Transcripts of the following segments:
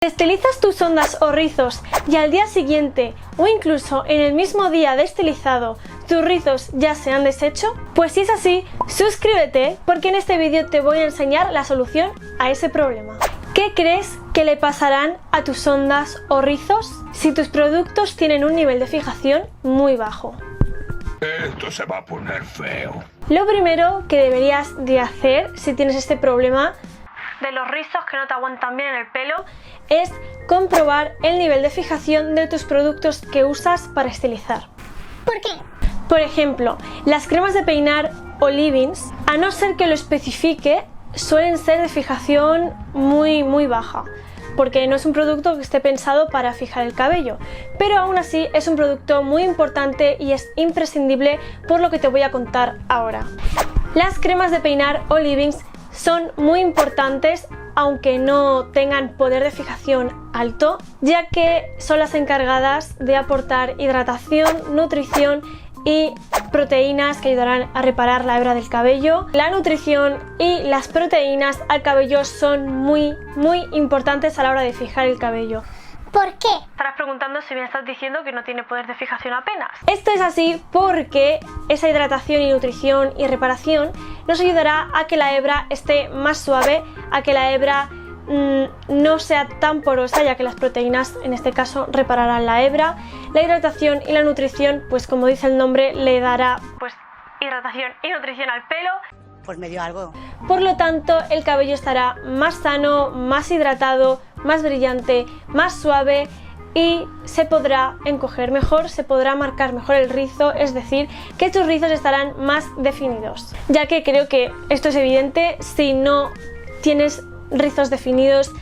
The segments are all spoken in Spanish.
Si estilizas tus ondas o rizos y al día siguiente o incluso en el mismo día de estilizado tus rizos ya se han deshecho, pues si es así, suscríbete porque en este vídeo te voy a enseñar la solución a ese problema. ¿Qué crees que le pasarán a tus ondas o rizos si tus productos tienen un nivel de fijación muy bajo? Esto se va a poner feo. Lo primero que deberías de hacer si tienes este problema de los rizos que no te aguantan bien en el pelo es comprobar el nivel de fijación de tus productos que usas para estilizar. ¿Por qué? Por ejemplo, las cremas de peinar o leave-ins, a no ser que lo especifique, suelen ser de fijación muy baja, porque no es un producto que esté pensado para fijar el cabello, pero aún así es un producto muy importante y es imprescindible por lo que te voy a contar ahora. Las cremas de peinar o leave-ins son muy importantes aunque no tengan poder de fijación alto, ya que son las encargadas de aportar hidratación, nutrición y proteínas que ayudarán a reparar la hebra del cabello. La nutrición y las proteínas al cabello son muy importantes a la hora de fijar el cabello. ¿Por qué? Estarás preguntando si me estás diciendo que no tiene poder de fijación apenas. Esto es así porque esa hidratación y nutrición y reparación nos ayudará a que la hebra esté más suave, a que la hebra no sea tan porosa, ya que las proteínas en este caso repararán la hebra. La hidratación y la nutrición, pues como dice el nombre, le dará pues hidratación y nutrición al pelo. Pues me dio algo. Por lo tanto, el cabello estará más sano, más hidratado, más brillante, más suave y se podrá encoger mejor, se podrá marcar mejor el rizo, es decir, que tus rizos estarán más definidos. Ya que creo que esto es evidente, si no tienes rizos definidos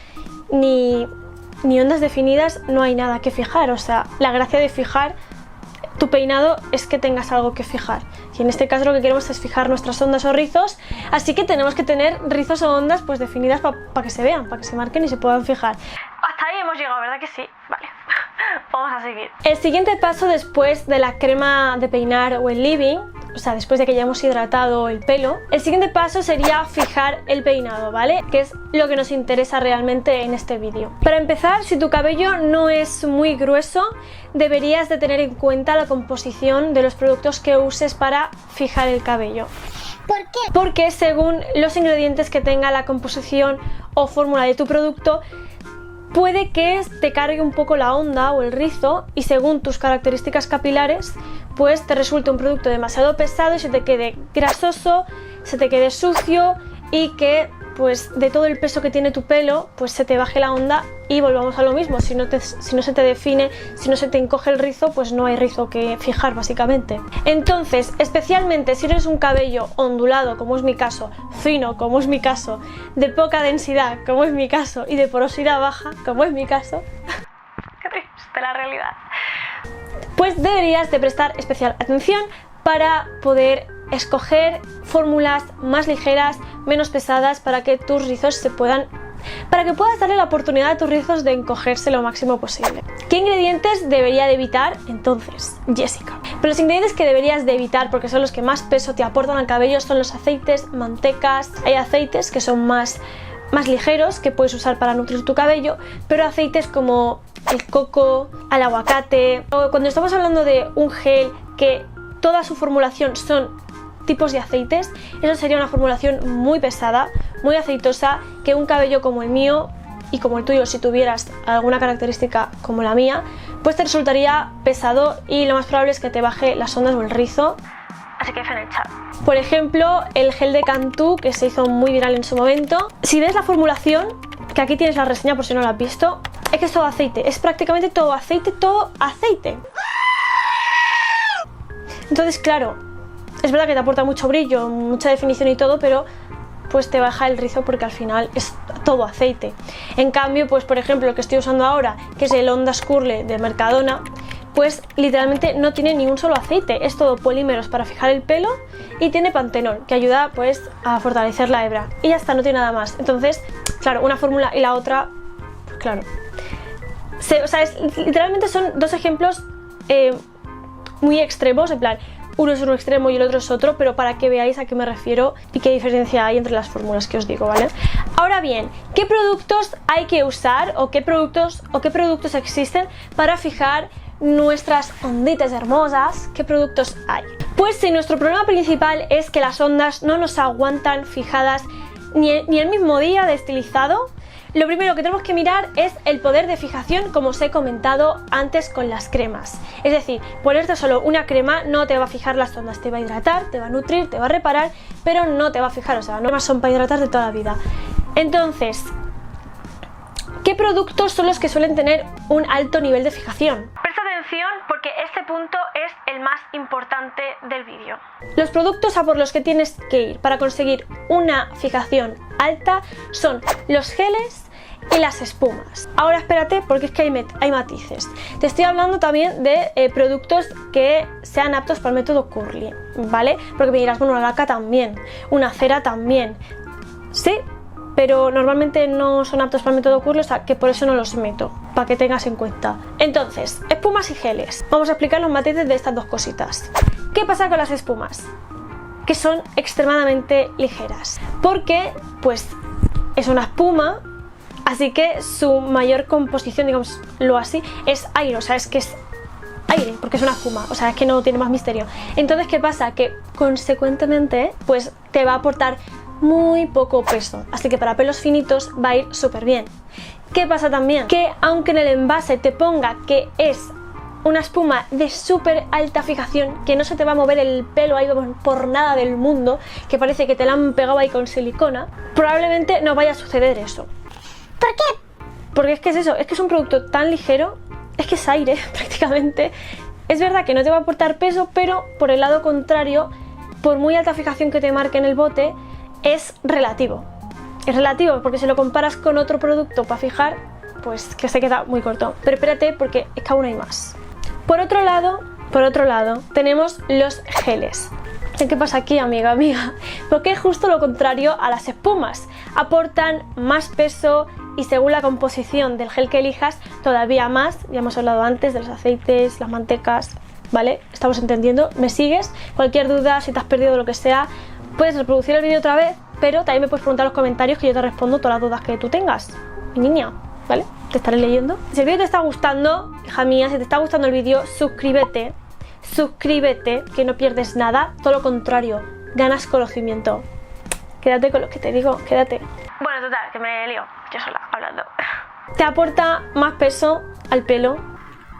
ni ondas definidas, no hay nada que fijar. O sea, la gracia de fijar tu peinado es que tengas algo que fijar. Y en este caso lo que queremos es fijar nuestras ondas o rizos, así que tenemos que tener rizos o ondas pues definidas para que se vean, para que se marquen y se puedan fijar. Hasta ahí hemos llegado, ¿verdad que sí? Vale, vamos a seguir. El siguiente paso después de la crema de peinar o el leave-in, o sea, después de que ya hemos hidratado el pelo, el siguiente paso sería fijar el peinado, ¿vale? Que es lo que nos interesa realmente en este vídeo. Para empezar, si tu cabello no es muy grueso, deberías de tener en cuenta la composición de los productos que uses para fijar el cabello. ¿Por qué? Porque según los ingredientes que tenga la composición o fórmula de tu producto, puede que te cargue un poco la onda o el rizo y según tus características capilares, pues te resulte un producto demasiado pesado y se te quede grasoso, se te quede sucio y que pues de todo el peso que tiene tu pelo pues se te baje la onda y volvamos a lo mismo. Si no se te define, si no se te encoge el rizo, pues no hay rizo que fijar básicamente. Entonces, especialmente si eres un cabello ondulado como es mi caso, fino como es mi caso, de poca densidad como es mi caso y de porosidad baja como es mi caso, qué triste la realidad, pues deberías de prestar especial atención para poder escoger fórmulas más ligeras, menos pesadas, para que tus rizos para que puedas darle la oportunidad a tus rizos de encogerse lo máximo posible. ¿Qué ingredientes debería de evitar? Entonces, Jessica. Pero los ingredientes que deberías de evitar, porque son los que más peso te aportan al cabello, son los aceites, mantecas. Hay aceites que son más ligeros que puedes usar para nutrir tu cabello, pero aceites como el coco, el aguacate. O cuando estamos hablando de un gel que toda su formulación son tipos de aceites, eso sería una formulación muy pesada, muy aceitosa, que un cabello como el mío y como el tuyo, si tuvieras alguna característica como la mía, pues te resultaría pesado y lo más probable es que te baje las ondas o el rizo. Así que echar. Por ejemplo, el gel de Cantu, que se hizo muy viral en su momento. Si ves la formulación, que aquí tienes la reseña por si no la has visto, es que es todo aceite, es prácticamente todo aceite, Entonces, claro, es verdad que te aporta mucho brillo, mucha definición y todo, pero pues te baja el rizo porque al final es todo aceite. En cambio, pues por ejemplo, el que estoy usando ahora, que es el Ondas Curle de Mercadona, pues literalmente no tiene ni un solo aceite, es todo polímeros para fijar el pelo y tiene pantenol, que ayuda pues a fortalecer la hebra. Y ya está, no tiene nada más. Entonces, claro, una fórmula y la otra, pues claro. Literalmente son dos ejemplos muy extremos, en plan, uno es un extremo y el otro es otro, pero para que veáis a qué me refiero y qué diferencia hay entre las fórmulas que os digo, ¿vale? Ahora bien, ¿qué productos hay que usar o qué productos existen para fijar nuestras onditas hermosas? ¿Qué productos hay? Pues si nuestro problema principal es que las ondas no nos aguantan fijadas ni el mismo día de estilizado, lo primero que tenemos que mirar es el poder de fijación, como os he comentado antes con las cremas. Es decir, ponerte solo una crema no te va a fijar las ondas, te va a hidratar, te va a nutrir, te va a reparar, pero no te va a fijar, o sea, las cremas son para hidratar de toda la vida. Entonces, ¿qué productos son los que suelen tener un alto nivel de fijación? Presta atención porque este punto es el más importante del vídeo. Los productos a por los que tienes que ir para conseguir una fijación alta son los geles y las espumas. Ahora espérate porque es que hay matices. Te estoy hablando también de productos que sean aptos para el método curling, ¿vale? Porque me dirás, bueno, una laca también, una cera también. Sí, pero normalmente no son aptos para el método curling, o sea que por eso no los meto, para que tengas en cuenta. Entonces, espumas y geles. Vamos a explicar los matices de estas dos cositas. ¿Qué pasa con las espumas? Que son extremadamente ligeras, porque pues es una espuma, así que su mayor composición, digámoslo así, es aire, o sea, es que es aire, porque es una espuma, o sea, es que no tiene más misterio. Entonces, ¿qué pasa? Que consecuentemente, pues te va a aportar muy poco peso, así que para pelos finitos va a ir súper bien. ¿Qué pasa también? Que aunque en el envase te ponga que es una espuma de súper alta fijación, que no se te va a mover el pelo ahí por nada del mundo, que parece que te la han pegado ahí con silicona, probablemente no vaya a suceder eso. ¿Por qué? Porque es que es eso, es que es un producto tan ligero, es que es aire prácticamente. Es verdad que no te va a aportar peso, pero por el lado contrario, por muy alta fijación que te marque en el bote, es relativo. Es relativo porque si lo comparas con otro producto para fijar, pues que se queda muy corto. Pero espérate porque es que aún hay más. Por otro lado, tenemos los geles. ¿Qué pasa aquí, amiga? Porque es justo lo contrario a las espumas. Aportan más peso y según la composición del gel que elijas, todavía más. Ya hemos hablado antes de los aceites, las mantecas, ¿vale? ¿Estamos entendiendo? ¿Me sigues? Cualquier duda, si te has perdido lo que sea, puedes reproducir el vídeo otra vez, pero también me puedes preguntar en los comentarios que yo te respondo todas las dudas que tú tengas, mi niña, ¿vale? Te estaré leyendo. Si el vídeo te está gustando, hija mía, si te está gustando el vídeo, suscríbete, que no pierdes nada, todo lo contrario, ganas conocimiento. Quédate con lo que te digo, quédate. Bueno, total, que me lío yo sola hablando. Te aporta más peso al pelo.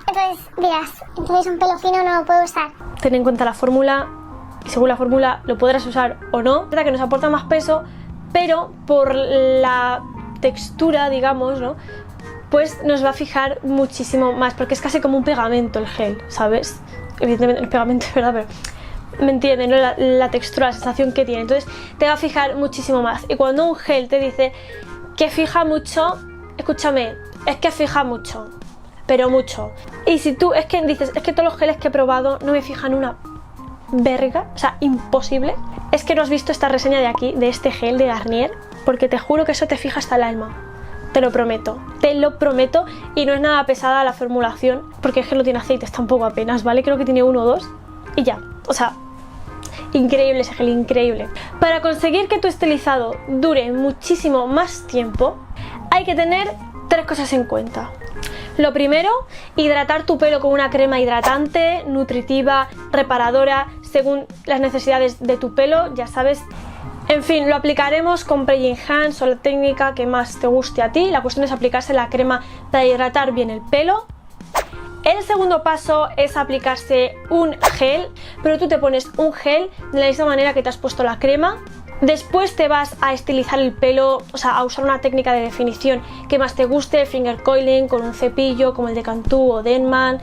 Entonces dirás, entonces un pelo fino no lo puedo usar. Ten en cuenta la fórmula y según la fórmula lo podrás usar o no. Es verdad que nos aporta más peso, pero por la textura, digamos, ¿no? Pues nos va a fijar muchísimo más, porque es casi como un pegamento el gel, ¿sabes? Evidentemente el pegamento es verdad, pero me entienden, ¿no? La textura, la sensación que tiene, entonces te va a fijar muchísimo más. Y cuando un gel te dice que fija mucho, escúchame, es que fija mucho, pero mucho. Y si tú es que dices, es que todos los geles que he probado no me fijan una verga, o sea, imposible, es que no has visto esta reseña de aquí, de este gel de Garnier, porque te juro que eso te fija hasta el alma. Te lo prometo, y no es nada pesada la formulación, porque es que no tiene aceites tampoco apenas, ¿vale? Creo que tiene 1 o 2 y ya, o sea, increíble ese gel, increíble. Para conseguir que tu estilizado dure muchísimo más tiempo, hay que tener 3 cosas en cuenta. Lo primero, hidratar tu pelo con una crema hidratante, nutritiva, reparadora, según las necesidades de tu pelo, ya sabes. En fin, lo aplicaremos con Praying Hands o la técnica que más te guste a ti. La cuestión es aplicarse la crema para hidratar bien el pelo. El segundo paso es aplicarse un gel, pero tú te pones un gel de la misma manera que te has puesto la crema. Después te vas a estilizar el pelo, o sea, a usar una técnica de definición que más te guste, finger coiling, con un cepillo como el de Cantu o Denman,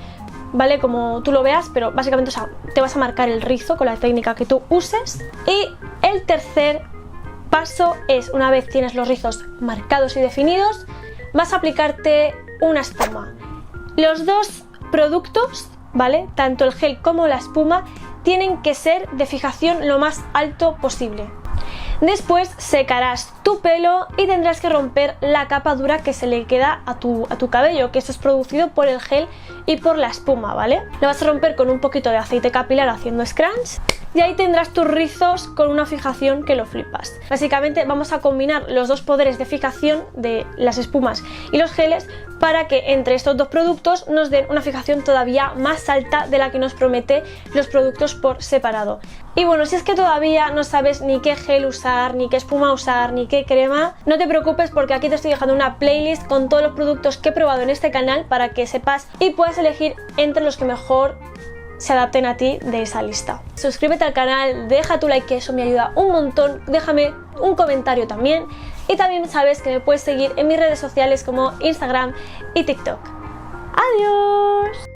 ¿vale? Como tú lo veas, pero básicamente, o sea, te vas a marcar el rizo con la técnica que tú uses. Y el tercer paso es, una vez tienes los rizos marcados y definidos, vas a aplicarte una espuma. Los dos productos, ¿vale? Tanto el gel como la espuma tienen que ser de fijación lo más alto posible. Después secarás tu pelo y tendrás que romper la capa dura que se le queda a tu cabello, que esto es producido por el gel y por la espuma, ¿vale? Lo vas a romper con un poquito de aceite capilar haciendo scrunch y ahí tendrás tus rizos con una fijación que lo flipas. Básicamente vamos a combinar los dos poderes de fijación de las espumas y los geles para que entre estos dos productos nos den una fijación todavía más alta de la que nos promete los productos por separado. Y bueno, si es que todavía no sabes ni qué gel usar, ni qué espuma usar, ni qué crema, no te preocupes porque aquí te estoy dejando una playlist con todos los productos que he probado en este canal para que sepas y puedas elegir entre los que mejor se adapten a ti de esa lista. Suscríbete al canal, deja tu like que eso me ayuda un montón, déjame un comentario también y también sabes que me puedes seguir en mis redes sociales como Instagram y TikTok. ¡Adiós!